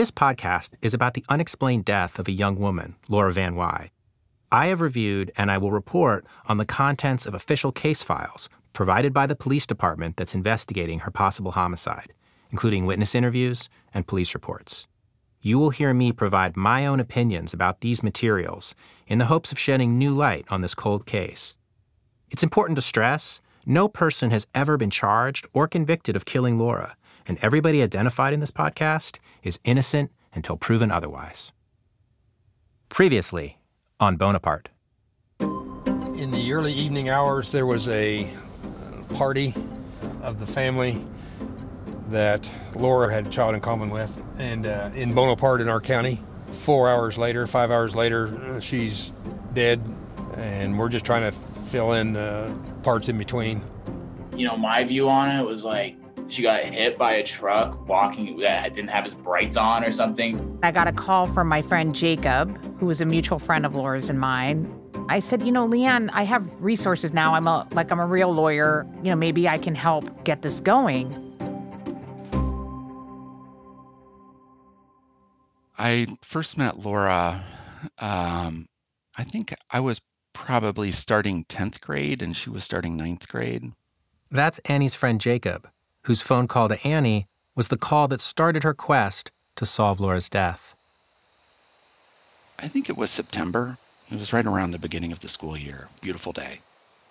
This podcast is about the unexplained death of a young woman, Laura Van Wyhe. I have reviewed and I will report on the contents of official case files provided by the police department that's investigating her possible homicide, including witness interviews and police reports. You will hear me provide my own opinions about these materials in the hopes of shedding new light on this cold case. It's important to stress, no person has ever been charged or convicted of killing Laura, and everybody identified in this podcast is innocent until proven otherwise. Previously on Bonaparte. In the early evening hours, there was a party of the family that Laura had a child in common with, and in Bonaparte in our county. 5 hours later, she's dead, and we're just trying to fill in the parts in between. You know, my view on it was like, she got hit by a truck walking that didn't have his brights on or something. I got a call from my friend Jacob, who was a mutual friend of Laura's and mine. I said, Leanne, I have resources now. I'm a real lawyer. Maybe I can help get this going. I first met Laura, I think I was probably starting 10th grade and she was starting 9th grade. That's Annie's friend Jacob, whose phone call to Annie was the call that started her quest to solve Laura's death. I think it was September. It was right around the beginning of the school year. Beautiful day.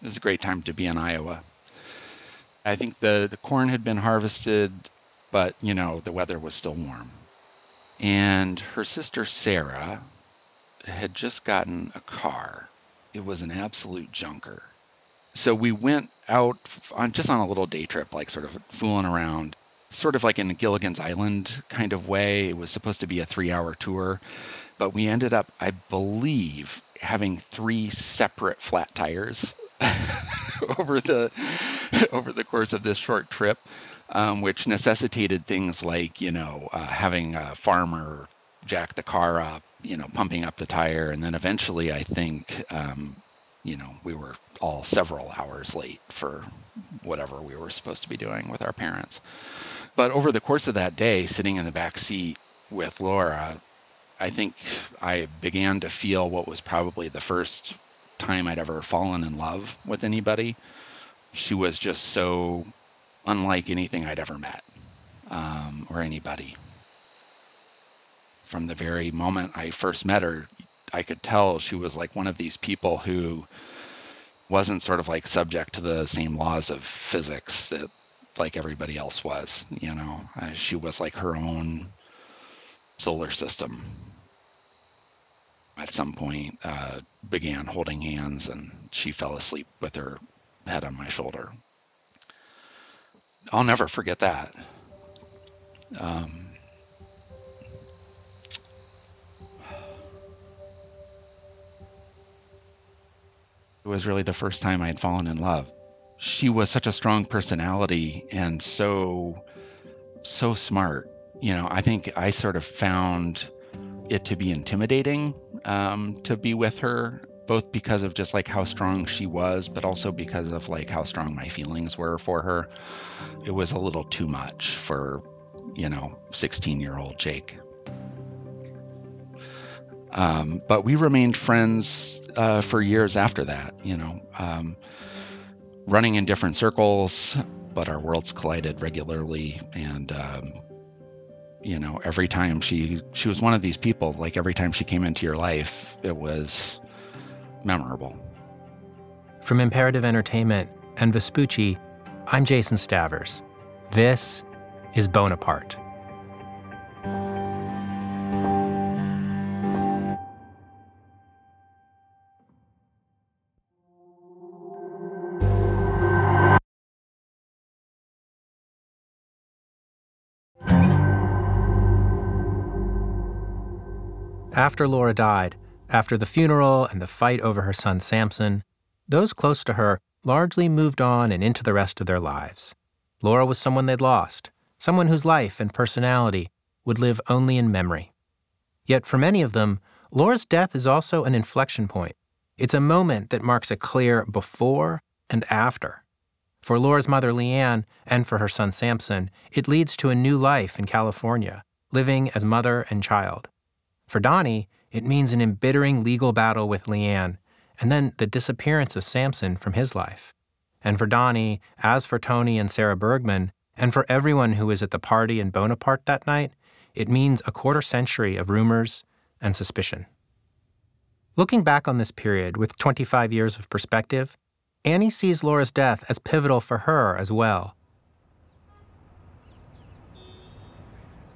It was a great time to be in Iowa. I think the corn had been harvested, but, the weather was still warm. And her sister Sarah had just gotten a car. It was an absolute junker. So we went out on a little day trip, like sort of fooling around, sort of like in Gilligan's Island kind of way. It was supposed to be a 3-hour tour, but we ended up, I believe, having 3 separate flat tires over the course of this short trip. Which necessitated things like, having a farmer jack the car up, pumping up the tire. And then eventually, I think, we were all several hours late for whatever we were supposed to be doing with our parents. But over the course of that day, sitting in the back seat with Laura, I think I began to feel what was probably the first time I'd ever fallen in love with anybody. She was just so unlike anything I'd ever met, or anybody. From the very moment I first met her, I could tell she was like one of these people who wasn't sort of like subject to the same laws of physics that like everybody else was, She was like her own solar system. At some point, began holding hands, and she fell asleep with her head on my shoulder. I'll never forget that. It was really the first time I had fallen in love. She was such a strong personality and so smart. I think I sort of found it to be intimidating to be with her, both because of just like how strong she was, but also because of like how strong my feelings were for her. It was a little too much for, 16-year-old Jake. But we remained friends for years after that, running in different circles, but our worlds collided regularly. And, every time she was one of these people, like every time she came into your life, it was memorable. From Imperative Entertainment and Vespucci, I'm Jason Stavers. This is Bonaparte. After Laura died, after the funeral and the fight over her son Samson, those close to her largely moved on and into the rest of their lives. Laura was someone they'd lost, someone whose life and personality would live only in memory. Yet for many of them, Laura's death is also an inflection point. It's a moment that marks a clear before and after. For Laura's mother, Leanne, and for her son, Samson, it leads to a new life in California, living as mother and child. For Donnie, it means an embittering legal battle with Leanne, and then the disappearance of Samson from his life. And for Donnie, as for Tony and Sarah Bergman, and for everyone who was at the party in Bonaparte that night, it means a quarter century of rumors and suspicion. Looking back on this period with 25 years of perspective, Annie sees Laura's death as pivotal for her as well.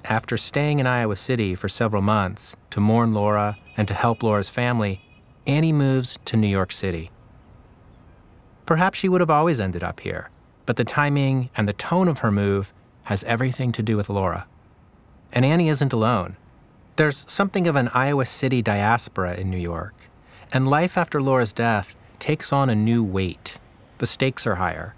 After staying in Iowa City for several months to mourn Laura and to help Laura's family, Annie moves to New York City. Perhaps she would have always ended up here, but the timing and the tone of her move has everything to do with Laura. And Annie isn't alone. There's something of an Iowa City diaspora in New York, and life after Laura's death takes on a new weight. The stakes are higher.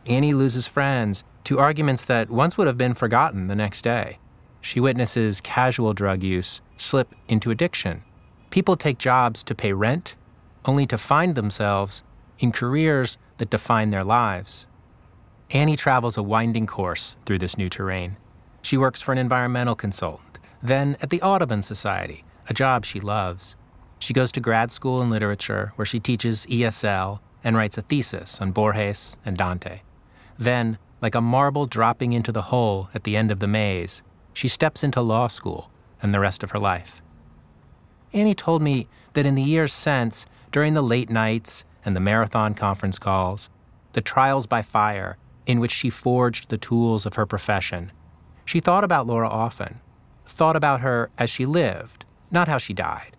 Annie loses friends to arguments that once would have been forgotten the next day. She witnesses casual drug use slip into addiction. People take jobs to pay rent, only to find themselves in careers that define their lives. Annie travels a winding course through this new terrain. She works for an environmental consultant, then at the Audubon Society, a job she loves. She goes to grad school in literature, where she teaches ESL and writes a thesis on Borges and Dante. Then, like a marble dropping into the hole at the end of the maze, she steps into law school and the rest of her life. Annie told me that in the years since, during the late nights and the marathon conference calls, the trials by fire in which she forged the tools of her profession, she thought about Laura often, thought about her as she lived, not how she died.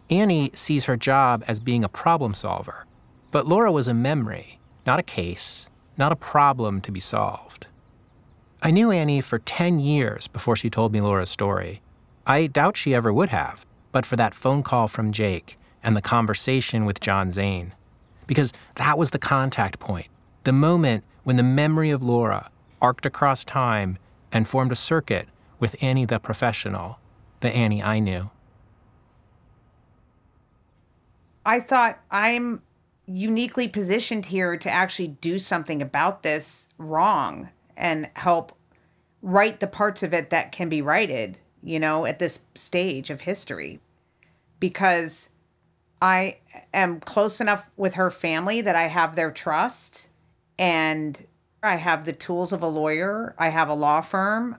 Annie sees her job as being a problem solver, but Laura was a memory, not a case, not a problem to be solved. I knew Annie for 10 years before she told me Laura's story. I doubt she ever would have, but for that phone call from Jake and the conversation with John Zane. Because that was the contact point, the moment when the memory of Laura arced across time and formed a circuit with Annie the professional, the Annie I knew. I thought, I'm uniquely positioned here to actually do something about this wrong and help right the parts of it that can be righted, at this stage of history. Because I am close enough with her family that I have their trust, and I have the tools of a lawyer. I have a law firm.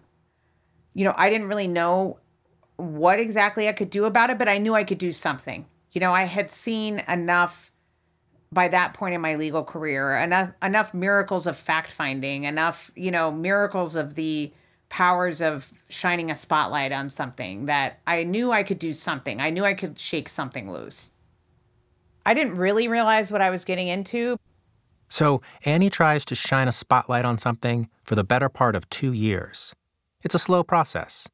I didn't really know what exactly I could do about it, but I knew I could do something. I had seen enough by that point in my legal career, enough miracles of fact-finding, enough, miracles of the powers of shining a spotlight on something that I knew I could do something. I knew I could shake something loose. I didn't really realize what I was getting into. So Annie tries to shine a spotlight on something for the better part of 2 years. It's a slow process.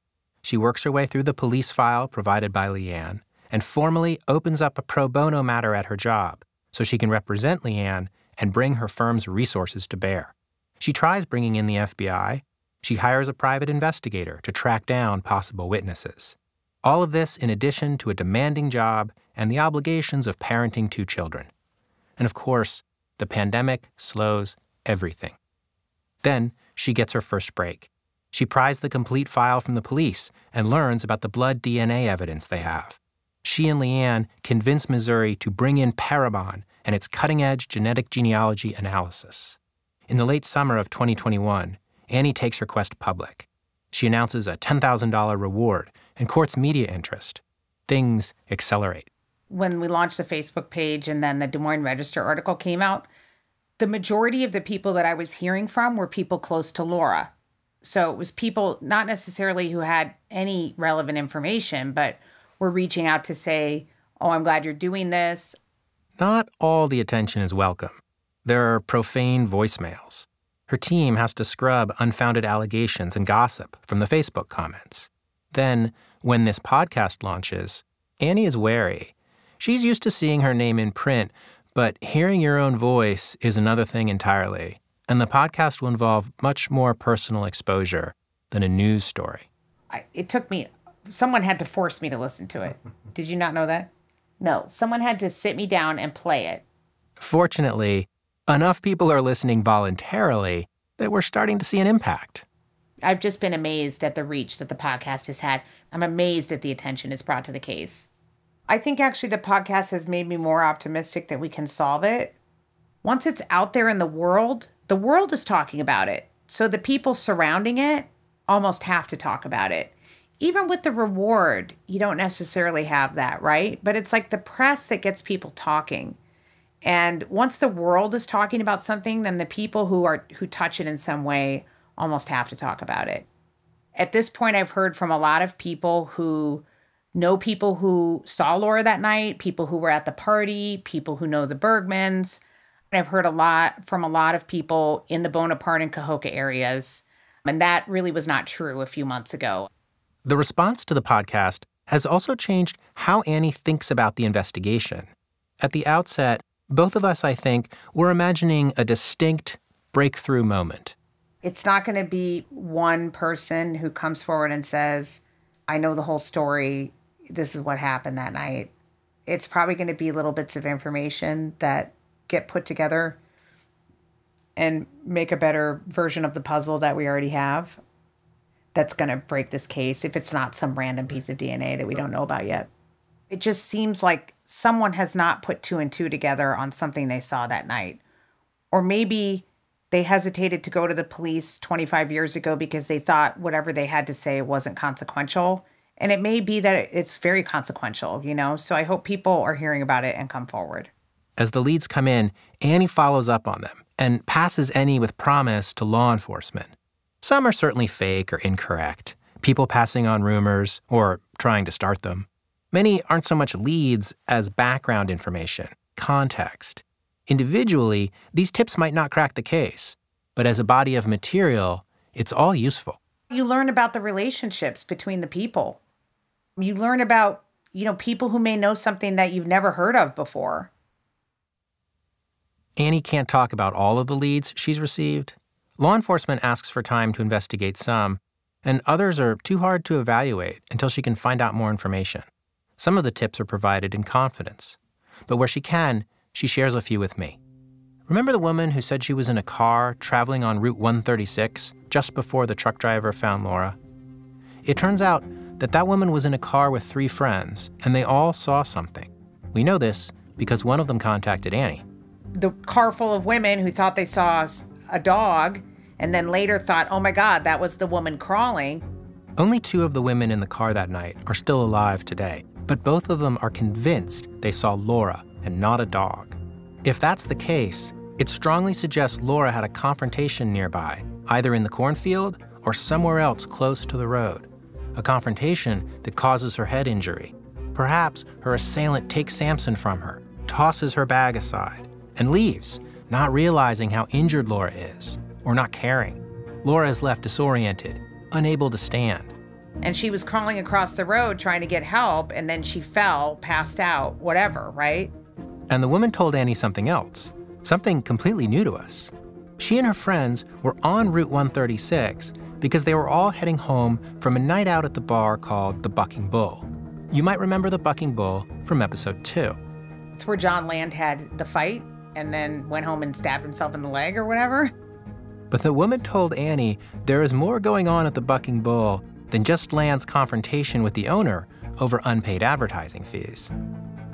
She works her way through the police file provided by Leanne and formally opens up a pro bono matter at her job so she can represent Leanne and bring her firm's resources to bear. She tries bringing in the FBI. She hires a private investigator to track down possible witnesses. All of this in addition to a demanding job and the obligations of parenting 2 children. And of course, the pandemic slows everything. Then she gets her first break. She pries the complete file from the police and learns about the blood DNA evidence they have. She and Leanne convince Missouri to bring in Parabon and its cutting-edge genetic genealogy analysis. In the late summer of 2021, Annie takes her quest public. She announces a $10,000 reward and courts media interest. Things accelerate. When we launched the Facebook page and then the Des Moines Register article came out, the majority of the people that I was hearing from were people close to Laura. So it was people not necessarily who had any relevant information, but were reaching out to say, oh, I'm glad you're doing this. Not all the attention is welcome. There are profane voicemails. Her team has to scrub unfounded allegations and gossip from the Facebook comments. Then, when this podcast launches, Annie is wary. She's used to seeing her name in print, but hearing your own voice is another thing entirely. And the podcast will involve much more personal exposure than a news story. Someone had to force me to listen to it. Did you not know that? No, someone had to sit me down and play it. Fortunately, enough people are listening voluntarily that we're starting to see an impact. I've just been amazed at the reach that the podcast has had. I'm amazed at the attention it's brought to the case. I think actually the podcast has made me more optimistic that we can solve it. Once it's out there in the world is talking about it. So the people surrounding it almost have to talk about it. Even with the reward, you don't necessarily have that, right? But it's like the press that gets people talking. And once the world is talking about something, then the people who touch it in some way almost have to talk about it. At this point, I've heard from a lot of people who know people who saw Laura that night, people who were at the party, people who know the Bergmans. I've heard from a lot of people in the Bonaparte and Cahokia areas, and that really was not true a few months ago. The response to the podcast has also changed how Annie thinks about the investigation. At the outset, both of us, I think, were imagining a distinct breakthrough moment. It's not going to be one person who comes forward and says, I know the whole story. This is what happened that night. It's probably going to be little bits of information that get put together and make a better version of the puzzle that we already have that's going to break this case if it's not some random piece of DNA that we don't know about yet. It just seems like someone has not put two and two together on something they saw that night. Or maybe they hesitated to go to the police 25 years ago because they thought whatever they had to say wasn't consequential. And it may be that it's very consequential, So I hope people are hearing about it and come forward. As the leads come in, Annie follows up on them and passes any with promise to law enforcement. Some are certainly fake or incorrect, people passing on rumors or trying to start them. Many aren't so much leads as background information, context. Individually, these tips might not crack the case, but as a body of material, it's all useful. You learn about the relationships between the people. You learn about, people who may know something that you've never heard of before. Annie can't talk about all of the leads she's received. Law enforcement asks for time to investigate some, and others are too hard to evaluate until she can find out more information. Some of the tips are provided in confidence, but where she can, she shares a few with me. Remember the woman who said she was in a car traveling on Route 136 just before the truck driver found Laura? It turns out that woman was in a car with 3 friends, and they all saw something. We know this because one of them contacted Annie. The car full of women who thought they saw a dog and then later thought, oh my God, that was the woman crawling. Only 2 of the women in the car that night are still alive today, but both of them are convinced they saw Laura and not a dog. If that's the case, it strongly suggests Laura had a confrontation nearby, either in the cornfield or somewhere else close to the road. A confrontation that causes her head injury. Perhaps her assailant takes Samson from her, tosses her bag aside, and leaves, not realizing how injured Laura is, or not caring. Laura is left disoriented, unable to stand. And she was crawling across the road trying to get help, and then she fell, passed out, whatever, right? And the woman told Annie something else, something completely new to us. She and her friends were on Route 136 because they were all heading home from a night out at the bar called the Bucking Bull. You might remember the Bucking Bull from episode 2. It's where John Land had the fight and then went home and stabbed himself in the leg or whatever. But the woman told Annie there is more going on at the Bucking Bull than just Land's confrontation with the owner over unpaid advertising fees.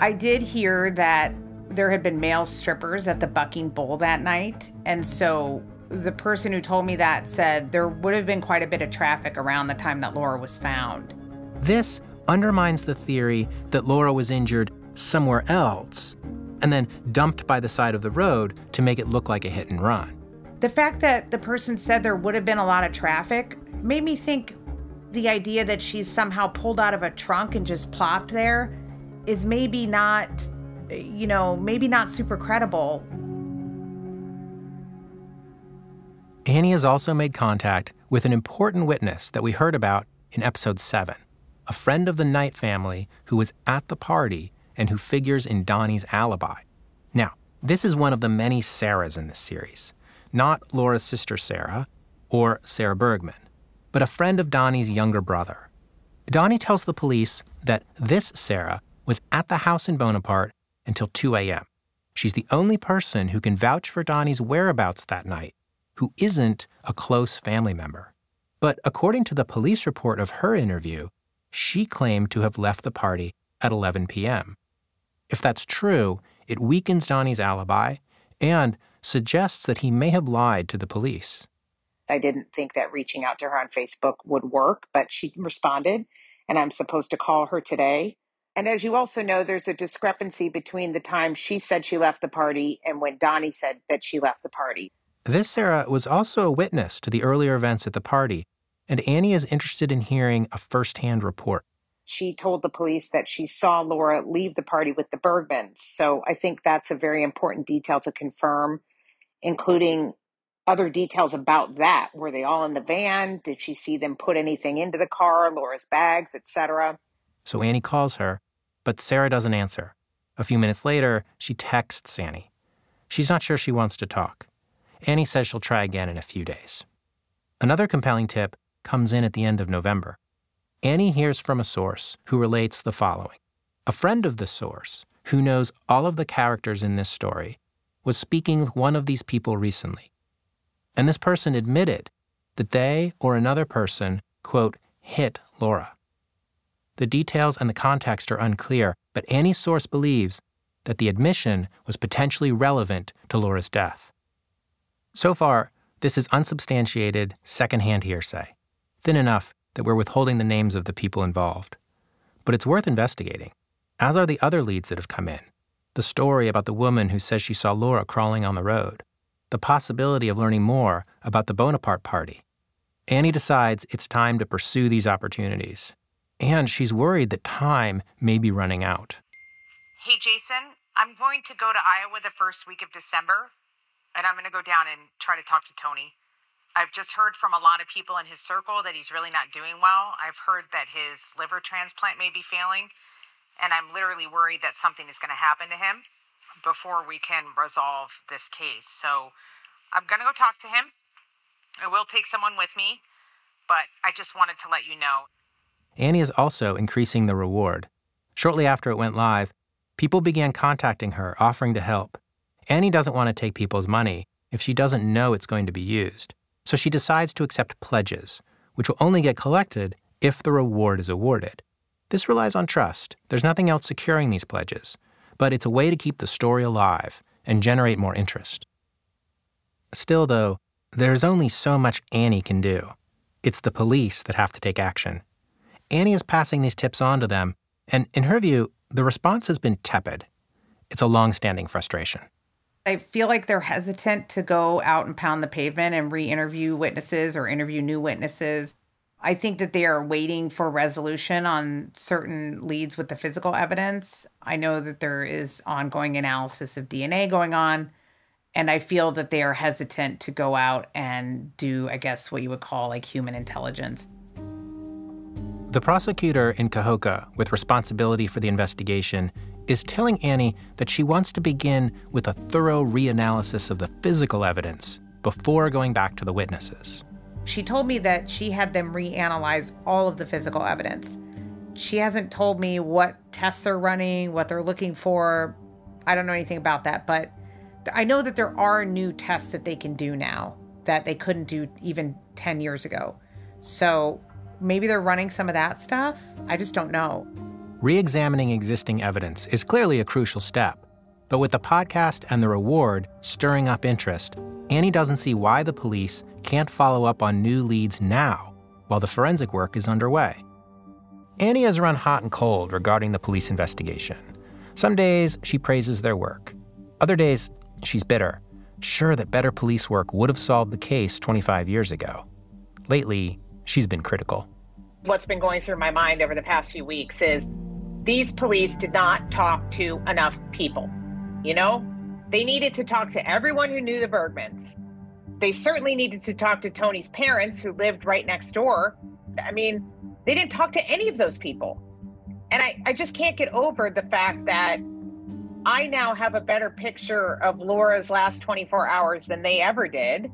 I did hear that there had been male strippers at the Bucking Bull that night, and so the person who told me that said there would have been quite a bit of traffic around the time that Laura was found. This undermines the theory that Laura was injured somewhere else and then dumped by the side of the road to make it look like a hit and run. The fact that the person said there would have been a lot of traffic made me think the idea that she's somehow pulled out of a trunk and just plopped there is maybe not super credible. Annie has also made contact with an important witness that we heard about in episode 7, a friend of the Knight family who was at the party and who figures in Donnie's alibi. Now, this is one of the many Sarahs in this series. Not Laura's sister Sarah or Sarah Bergman, but a friend of Donnie's younger brother. Donnie tells the police that this Sarah was at the house in Bonaparte until 2 a.m. She's the only person who can vouch for Donnie's whereabouts that night, who isn't a close family member. But according to the police report of her interview, she claimed to have left the party at 11 p.m. If that's true, it weakens Donnie's alibi and suggests that he may have lied to the police. I didn't think that reaching out to her on Facebook would work, but she responded, and I'm supposed to call her today. And as you also know, there's a discrepancy between the time she said she left the party and when Donnie said that she left the party. This Sarah was also a witness to the earlier events at the party, and Annie is interested in hearing a firsthand report. She told the police that she saw Laura leave the party with the Bergmans. So I think that's a very important detail to confirm, including other details about that. Were they all in the van? Did she see them put anything into the car, Laura's bags, etc.? So Annie calls her, but Sarah doesn't answer. A few minutes later, she texts Annie. She's not sure she wants to talk. Annie says she'll try again in a few days. Another compelling tip comes in at the end of November. Annie hears from a source who relates the following. A friend of the source, who knows all of the characters in this story, was speaking with one of these people recently. And this person admitted that they or another person, quote, hit Laura. The details and the context are unclear, but Annie's source believes that the admission was potentially relevant to Laura's death. So far, this is unsubstantiated, secondhand hearsay, thin enough that we're withholding the names of the people involved. But it's worth investigating, as are the other leads that have come in. The story about the woman who says she saw Laura crawling on the road. The possibility of learning more about the Bonaparte party. Annie decides it's time to pursue these opportunities. And she's worried that time may be running out. Hey, Jason, I'm going to go to Iowa the first week of December, and I'm going to go down and try to talk to Tony. I've just heard from a lot of people in his circle that he's really not doing well. I've heard that his liver transplant may be failing, and I'm literally worried that something is going to happen to him before we can resolve this case. So I'm going to go talk to him. I will take someone with me, but I just wanted to let you know. Annie is also increasing the reward. Shortly after it went live, people began contacting her, offering to help. Annie doesn't want to take people's money if she doesn't know it's going to be used. So she decides to accept pledges, which will only get collected if the reward is awarded. This relies on trust. There's nothing else securing these pledges, but it's a way to keep the story alive and generate more interest. Still, though, there's only so much Annie can do. It's the police that have to take action. Annie is passing these tips on to them, and in her view, the response has been tepid. It's a long-standing frustration. I feel like they're hesitant to go out and pound the pavement and re-interview witnesses or interview new witnesses. I think that they are waiting for resolution on certain leads with the physical evidence. I know that there is ongoing analysis of DNA going on, and I feel that they are hesitant to go out and do, I guess, what you would call like human intelligence. The prosecutor in Cahokia, with responsibility for the investigation, is telling Annie that she wants to begin with a thorough reanalysis of the physical evidence before going back to the witnesses. She told me that she had them reanalyze all of the physical evidence. She hasn't told me what tests they're running, what they're looking for. I don't know anything about that, but I know that there are new tests that they can do now that they couldn't do even 10 years ago. So maybe they're running some of that stuff. I just don't know. Re-examining existing evidence is clearly a crucial step. But with the podcast and the reward stirring up interest, Annie doesn't see why the police can't follow up on new leads now while the forensic work is underway. Annie has run hot and cold regarding the police investigation. Some days, she praises their work. Other days, she's bitter, sure that better police work would have solved the case 25 years ago. Lately, she's been critical. What's been going through my mind over the past few weeks is these police did not talk to enough people. You know, they needed to talk to everyone who knew the Bergmans. They certainly needed to talk to Tony's parents who lived right next door. I mean, they didn't talk to any of those people. And I just can't get over the fact that I now have a better picture of Laura's last 24 hours than they ever did.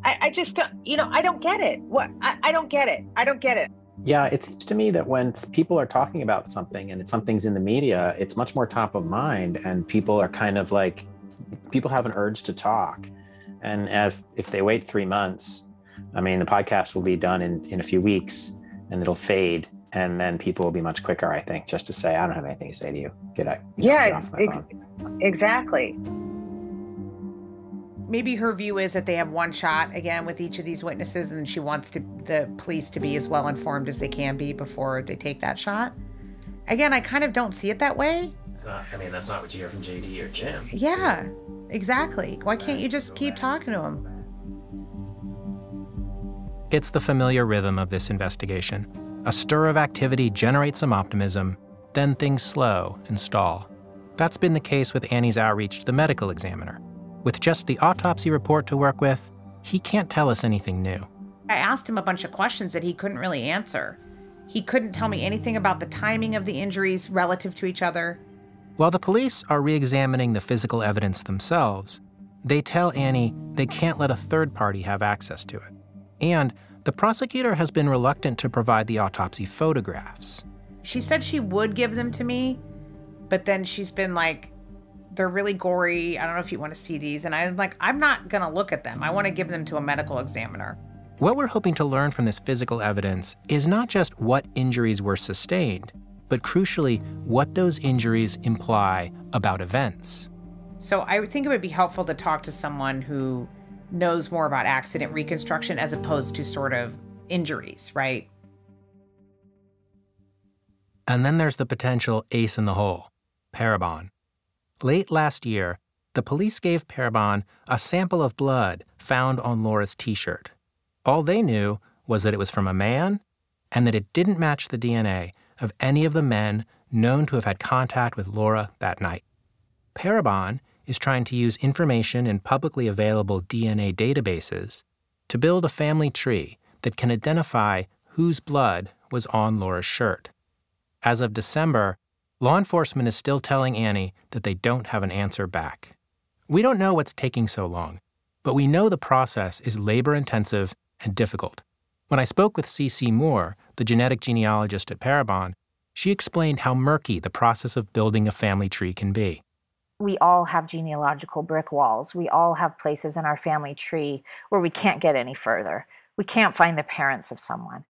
I just don't, I don't get it. I don't get it. I don't get it. Yeah, it seems to me that when people are talking about something and something's in the media, it's much more top of mind, and people are kind of like, people have an urge to talk. And if they wait 3 months I mean, the podcast will be done in a few weeks and it'll fade. And then people will be much quicker, I think, just to say, I don't have anything to say to you. Get off my phone. Exactly. Maybe her view is that they have one shot again with each of these witnesses, and she wants the police to be as well informed as they can be before they take that shot. Again, I kind of don't see it that way. That's not what you hear from JD or Jim. Yeah, exactly. Why can't you just keep talking to him? It's the familiar rhythm of this investigation. A stir of activity generates some optimism, then things slow and stall. That's been the case with Annie's outreach to the medical examiner. With just the autopsy report to work with, he can't tell us anything new. I asked him a bunch of questions that he couldn't really answer. He couldn't tell me anything about the timing of the injuries relative to each other. While the police are re-examining the physical evidence themselves, they tell Annie they can't let a third party have access to it. And the prosecutor has been reluctant to provide the autopsy photographs. She said she would give them to me, but then she's been like, they're really gory. I don't know if you want to see these. And I'm like, I'm not going to look at them. I want to give them to a medical examiner. What we're hoping to learn from this physical evidence is not just what injuries were sustained, but crucially, what those injuries imply about events. So I think it would be helpful to talk to someone who knows more about accident reconstruction as opposed to sort of injuries, right? And then there's the potential ace in the hole, Parabon. Late last year, the police gave Parabon a sample of blood found on Laura's T-shirt. All they knew was that it was from a man and that it didn't match the DNA of any of the men known to have had contact with Laura that night. Parabon is trying to use information in publicly available DNA databases to build a family tree that can identify whose blood was on Laura's shirt. As of December, law enforcement is still telling Annie that they don't have an answer back. We don't know what's taking so long, but we know the process is labor-intensive and difficult. When I spoke with C.C. Moore, the genetic genealogist at Parabon, she explained how murky the process of building a family tree can be. We all have genealogical brick walls. We all have places in our family tree where we can't get any further. We can't find the parents of someone.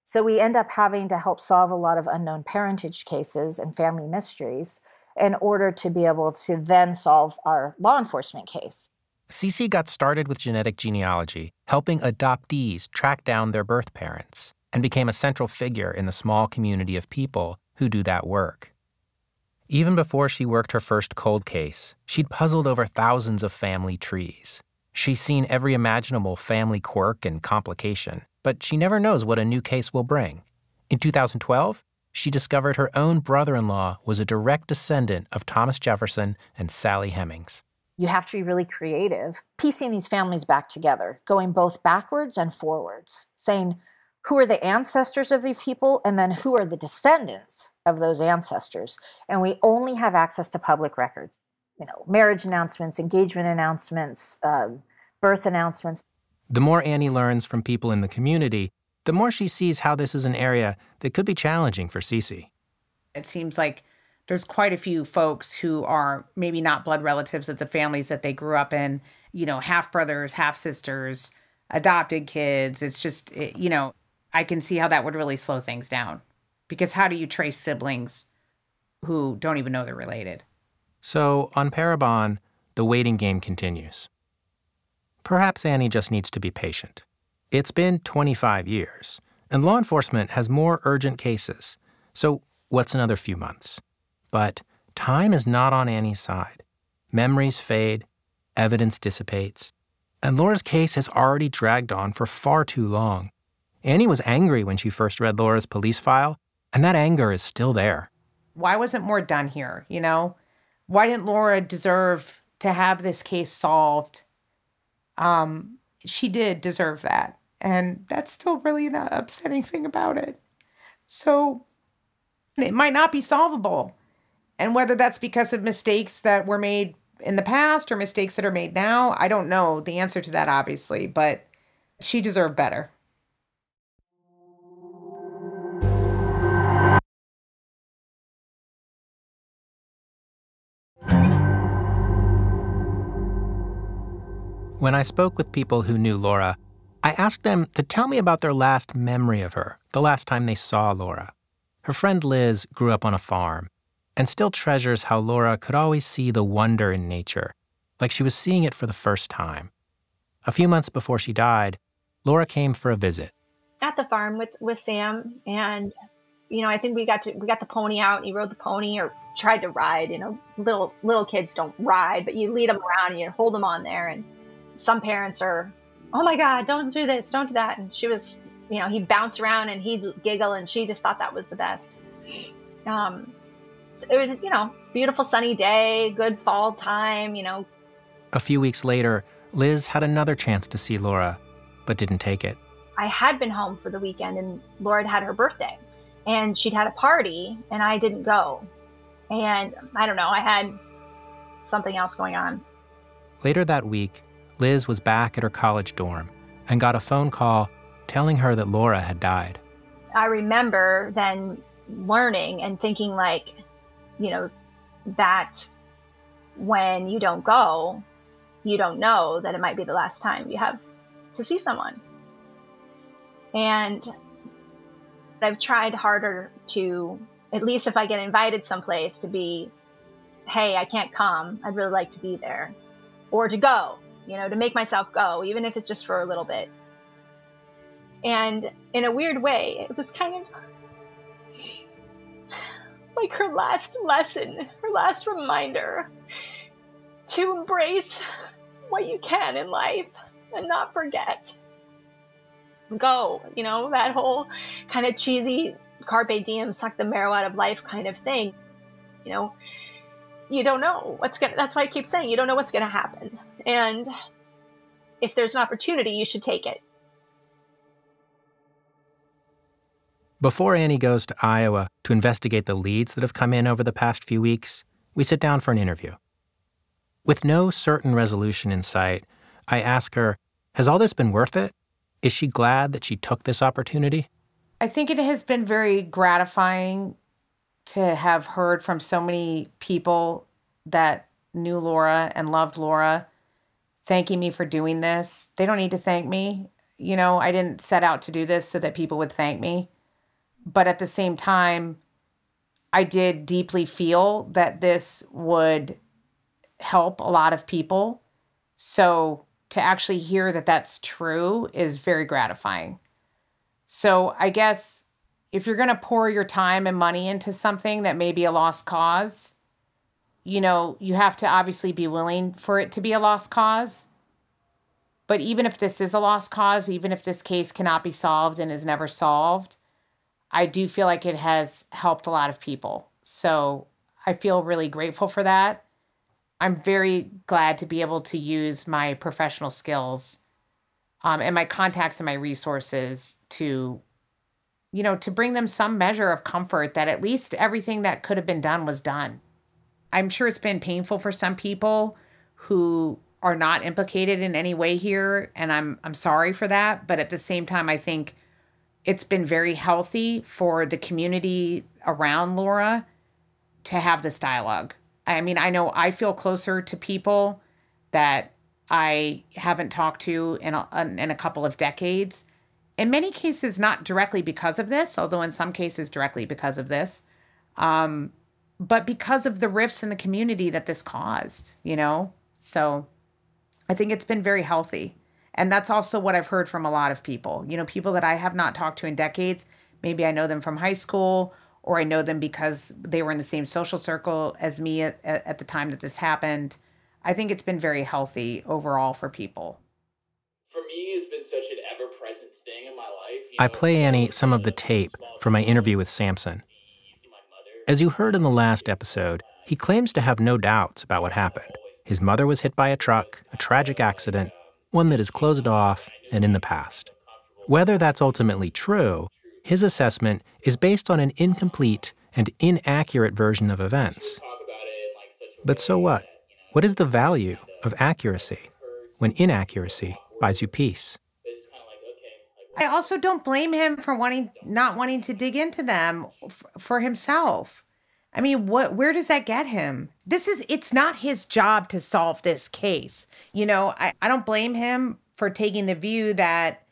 So we end up having to help solve a lot of unknown parentage cases and family mysteries in order to be able to then solve our law enforcement case. Cece got started with genetic genealogy, helping adoptees track down their birth parents, and became a central figure in the small community of people who do that work. Even before she worked her first cold case, she'd puzzled over thousands of family trees. She's seen every imaginable family quirk and complication, but she never knows what a new case will bring. In 2012, she discovered her own brother-in-law was a direct descendant of Thomas Jefferson and Sally Hemings. You have to be really creative, piecing these families back together, going both backwards and forwards, saying, who are the ancestors of these people, and then who are the descendants of those ancestors? And we only have access to public records. Marriage announcements, engagement announcements, birth announcements. The more Annie learns from people in the community, the more she sees how this is an area that could be challenging for Cece. It seems like there's quite a few folks who are maybe not blood relatives of the families that they grew up in, half brothers, half sisters, adopted kids. It's just, I can see how that would really slow things down. Because how do you trace siblings who don't even know they're related? So on Parabon, the waiting game continues. Perhaps Annie just needs to be patient. It's been 25 years, and law enforcement has more urgent cases. So what's another few months? But time is not on Annie's side. Memories fade, evidence dissipates, and Laura's case has already dragged on for far too long. Annie was angry when she first read Laura's police file, and that anger is still there. Why wasn't more done here, Why didn't Laura deserve to have this case solved? She did deserve that. And that's still really an upsetting thing about it. So it might not be solvable. And whether that's because of mistakes that were made in the past or mistakes that are made now, I don't know the answer to that, obviously, but she deserved better. When I spoke with people who knew Laura, I asked them to tell me about their last memory of her, the last time they saw Laura. Her friend Liz grew up on a farm and still treasures how Laura could always see the wonder in nature, like she was seeing it for the first time. A few months before she died, Laura came for a visit. At the farm with Sam, and I think we got the pony out, and he rode the pony or tried to ride. Little kids don't ride, but you lead them around and you hold them on there. And some parents are, oh my God, don't do this, don't do that. And she was, he'd bounce around and he'd giggle, and she just thought that was the best. It was, beautiful sunny day, good fall time, A few weeks later, Liz had another chance to see Laura, but didn't take it. I had been home for the weekend, and Laura had her birthday, and she'd had a party, and I didn't go. And I don't know, I had something else going on. Later that week, Liz was back at her college dorm and got a phone call telling her that Laura had died. I remember then learning and thinking that when you don't go, you don't know that it might be the last time you have to see someone. And I've tried harder to, at least if I get invited someplace, to be, hey, I can't come, I'd really like to be there. Or to go, to make myself go, even if it's just for a little bit. And in a weird way, it was kind of like her last lesson, her last reminder to embrace what you can in life and not forget. Go, that whole kind of cheesy Carpe Diem, suck the marrow out of life kind of thing. You don't know that's why I keep saying you don't know what's going to happen. And if there's an opportunity, you should take it. Before Annie goes to Iowa to investigate the leads that have come in over the past few weeks, we sit down for an interview. With no certain resolution in sight, I ask her, has all this been worth it? Is she glad that she took this opportunity? I think it has been very gratifying to have heard from so many people that knew Laura and loved Laura thanking me for doing this. They don't need to thank me. I didn't set out to do this so that people would thank me. But at the same time, I did deeply feel that this would help a lot of people. So to actually hear that that's true is very gratifying. So I guess if you're going to pour your time and money into something that may be a lost cause, you have to obviously be willing for it to be a lost cause. But even if this is a lost cause, even if this case cannot be solved and is never solved, I do feel like it has helped a lot of people. So I feel really grateful for that. I'm very glad to be able to use my professional skills and my contacts and my resources to bring them some measure of comfort that at least everything that could have been done was done. I'm sure it's been painful for some people who are not implicated in any way here, and I'm sorry for that. But at the same time, I think it's been very healthy for the community around Laura to have this dialogue. I mean, I know I feel closer to people that I haven't talked to in a couple of decades. In many cases, not directly because of this, although in some cases directly because of this, but because of the rifts in the community that this caused, So I think it's been very healthy. And that's also what I've heard from a lot of people. People that I have not talked to in decades. Maybe I know them from high school, or I know them because they were in the same social circle as me at the time that this happened. I think it's been very healthy overall for people. For me, it's been such an ever-present thing in my life. I play Annie some of the tape from my interview with Samson. As you heard in the last episode, he claims to have no doubts about what happened. His mother was hit by a truck, a tragic accident, one that is closed off and in the past. Whether that's ultimately true, his assessment is based on an incomplete and inaccurate version of events. But so what? What is the value of accuracy when inaccuracy buys you peace? I also don't blame him for not wanting to dig into them for himself. I mean, where does that get him? It's not his job to solve this case. I don't blame him for taking the view that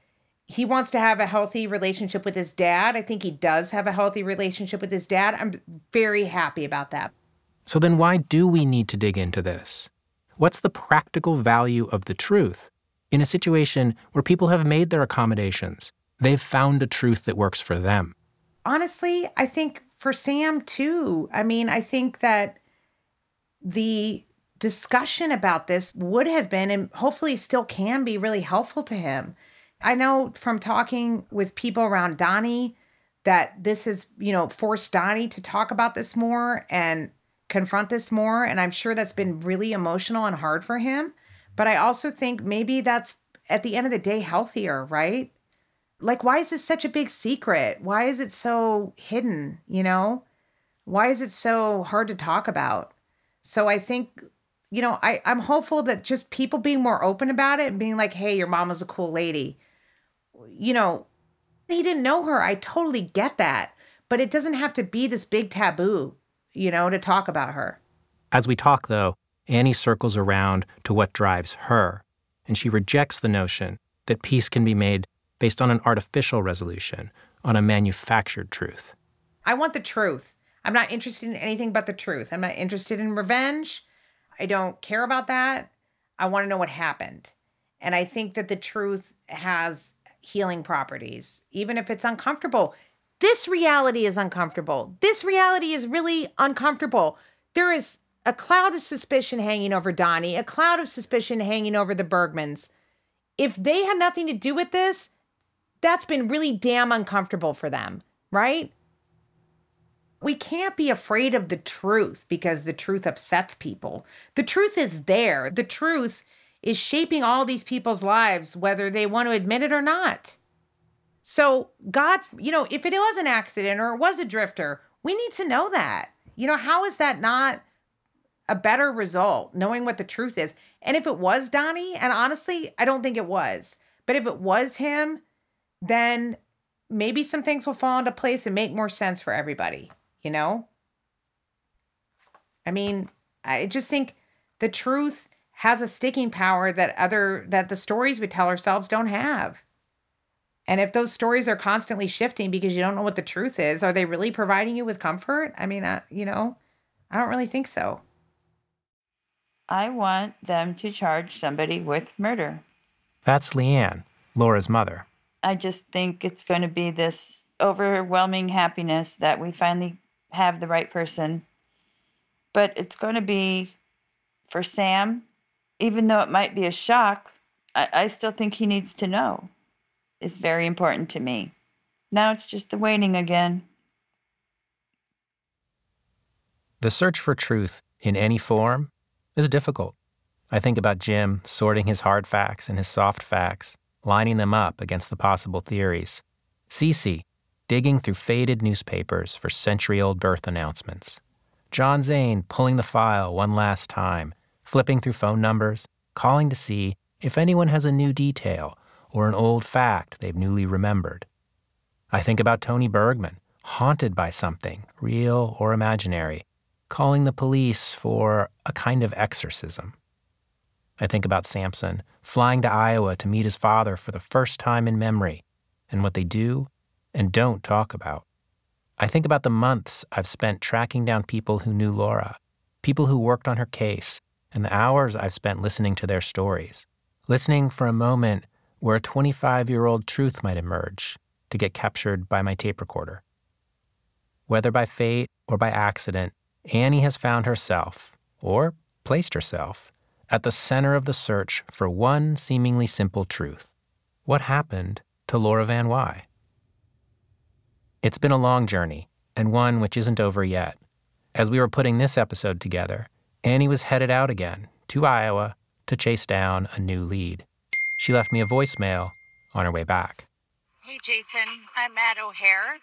he wants to have a healthy relationship with his dad. I think he does have a healthy relationship with his dad. I'm very happy about that. So then why do we need to dig into this? What's the practical value of the truth in a situation where people have made their accommodations? They've found a truth that works for them. Honestly, I think for Sam too. I mean, I think that the discussion about this would have been, and hopefully still can be, really helpful to him. I know from talking with people around Donnie that this has, forced Donnie to talk about this more and confront this more. And I'm sure that's been really emotional and hard for him. But I also think maybe that's, at the end of the day, healthier, right? Like, why is this such a big secret? Why is it so hidden, Why is it so hard to talk about? So I think, I'm hopeful that just people being more open about it and being like, hey, your mama's a cool lady. He didn't know her. I totally get that. But it doesn't have to be this big taboo, to talk about her. As we talk, though, Annie circles around to what drives her, and she rejects the notion that peace can be made based on an artificial resolution, on a manufactured truth. I want the truth. I'm not interested in anything but the truth. I'm not interested in revenge. I don't care about that. I want to know what happened. And I think that the truth has healing properties, even if it's uncomfortable. This reality is uncomfortable. This reality is really uncomfortable. There is a cloud of suspicion hanging over Donnie, a cloud of suspicion hanging over the Bergmans. If they had nothing to do with this, that's been really damn uncomfortable for them, right? We can't be afraid of the truth because the truth upsets people. The truth is there. The truth is shaping all these people's lives, whether they want to admit it or not. So God, if it was an accident or it was a drifter, we need to know that. How is that not a better result, knowing what the truth is? And if it was Donnie, and honestly, I don't think it was, but if it was him, then maybe some things will fall into place and make more sense for everybody, I mean, I just think the truth has a sticking power that the stories we tell ourselves don't have. And if those stories are constantly shifting because you don't know what the truth is, are they really providing you with comfort? I mean, I don't really think so. I want them to charge somebody with murder. That's Leanne, Laura's mother. I just think it's going to be this overwhelming happiness that we finally have the right person. But it's going to be, for Sam, even though it might be a shock, I still think he needs to know. It's very important to me. Now it's just the waiting again. The search for truth in any form is difficult. I think about Jim sorting his hard facts and his soft facts, lining them up against the possible theories. Cece digging through faded newspapers for century-old birth announcements. John Zane pulling the file one last time, flipping through phone numbers, calling to see if anyone has a new detail or an old fact they've newly remembered. I think about Tony Bergman, haunted by something, real or imaginary, calling the police for a kind of exorcism. I think about Samson flying to Iowa to meet his father for the first time in memory and what they do and don't talk about. I think about the months I've spent tracking down people who knew Laura, people who worked on her case, and the hours I've spent listening to their stories, listening for a moment where a 25-year-old truth might emerge to get captured by my tape recorder. Whether by fate or by accident, Annie has found herself, or placed herself, at the center of the search for one seemingly simple truth. What happened to Laura Van Wyhe? It's been a long journey, and one which isn't over yet. As we were putting this episode together, Annie was headed out again to Iowa to chase down a new lead. She left me a voicemail on her way back. Hey, Jason, I'm at O'Hare.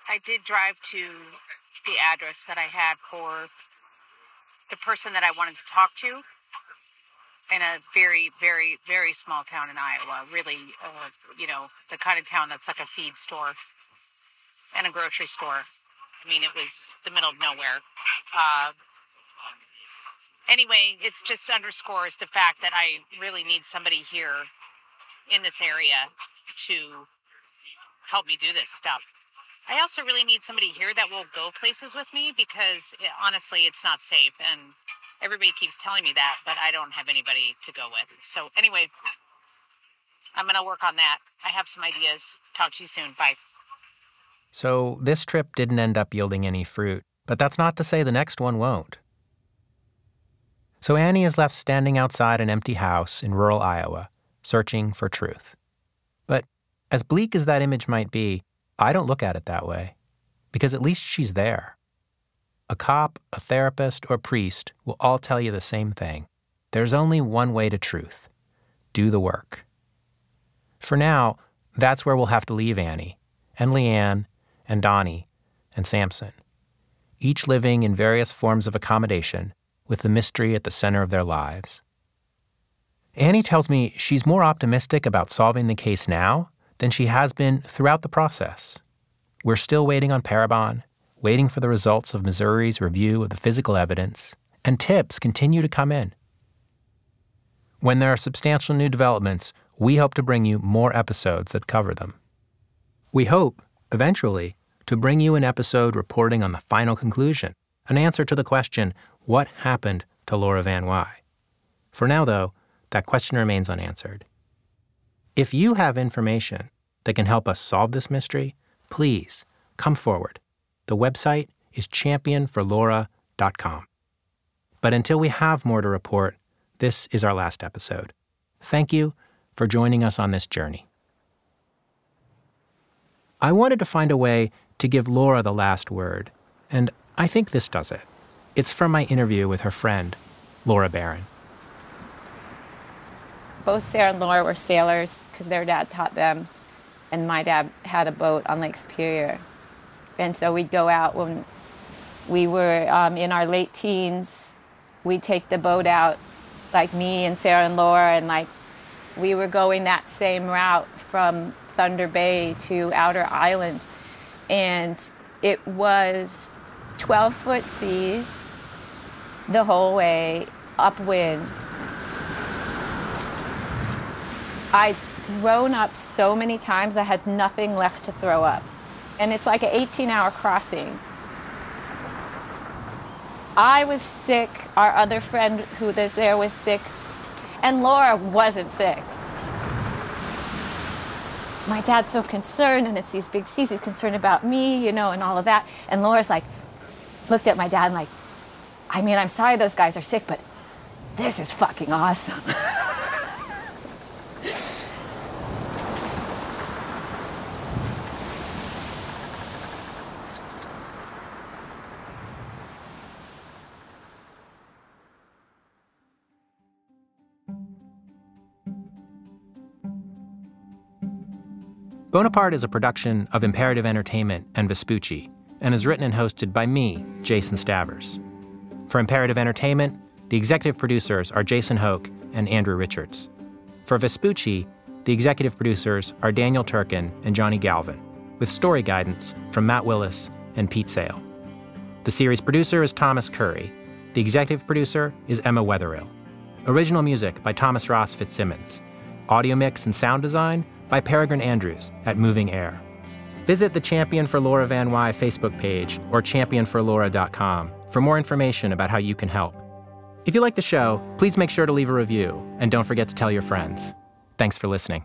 I did drive to the address that I had for the person that I wanted to talk to in a very, very, very small town in Iowa. Really, the kind of town that's like a feed store and a grocery store. I mean, it was the middle of nowhere. Anyway, it just underscores the fact that I really need somebody here in this area to help me do this stuff. I also really need somebody here that will go places with me because honestly, it's not safe. And everybody keeps telling me that, but I don't have anybody to go with. So anyway, I'm going to work on that. I have some ideas. Talk to you soon. Bye. So this trip didn't end up yielding any fruit, but that's not to say the next one won't. So Annie is left standing outside an empty house in rural Iowa, searching for truth. But as bleak as that image might be, I don't look at it that way, because at least she's there. A cop, a therapist, or priest will all tell you the same thing. There's only one way to truth. Do the work. For now, that's where we'll have to leave Annie, and Leanne, and Donnie, and Samson, each living in various forms of accommodation with the mystery at the center of their lives. Annie tells me she's more optimistic about solving the case now than she has been throughout the process. We're still waiting on Parabon, waiting for the results of Missouri's review of the physical evidence, and tips continue to come in. When there are substantial new developments, we hope to bring you more episodes that cover them. We hope, eventually, to bring you an episode reporting on the final conclusion, an answer to the question, what happened to Laura Van Wyhe? For now, though, that question remains unanswered. If you have information that can help us solve this mystery, please come forward. The website is championforlaura.com. But until we have more to report, this is our last episode. Thank you for joining us on this journey. I wanted to find a way to give Laura the last word, and I think this does it. It's from my interview with her friend, Laura Barron. Both Sarah and Laura were sailors because their dad taught them, and my dad had a boat on Lake Superior. And so we'd go out when we were in our late teens. We'd take the boat out, like me and Sarah and Laura, and like we were going that same route from Thunder Bay to Outer Island. And it was 12-foot seas the whole way, upwind. I'd thrown up so many times I had nothing left to throw up. And it's like an 18-hour crossing. I was sick, our other friend who was there was sick, and Laura wasn't sick. My dad's so concerned, and it's these big seas, he's concerned about me, you know, and all of that. And Laura's like, looked at my dad and like, I mean, I'm sorry those guys are sick, but this is fucking awesome. Bonaparte is a production of Imperative Entertainment and Vespucci, and is written and hosted by me, Jason Stavers. For Imperative Entertainment, the executive producers are Jason Hoke and Andrew Richards. For Vespucci, the executive producers are Daniel Turkin and Johnny Galvin, with story guidance from Matt Willis and Pete Sale. The series producer is Thomas Curry. The executive producer is Emma Wetherill. Original music by Thomas Ross Fitzsimmons. Audio mix and sound design by Peregrine Andrews at Moving Air. Visit the Champion for Laura Van Wyhe Facebook page or championforlaura.com for more information about how you can help. If you like the show, please make sure to leave a review, and don't forget to tell your friends. Thanks for listening.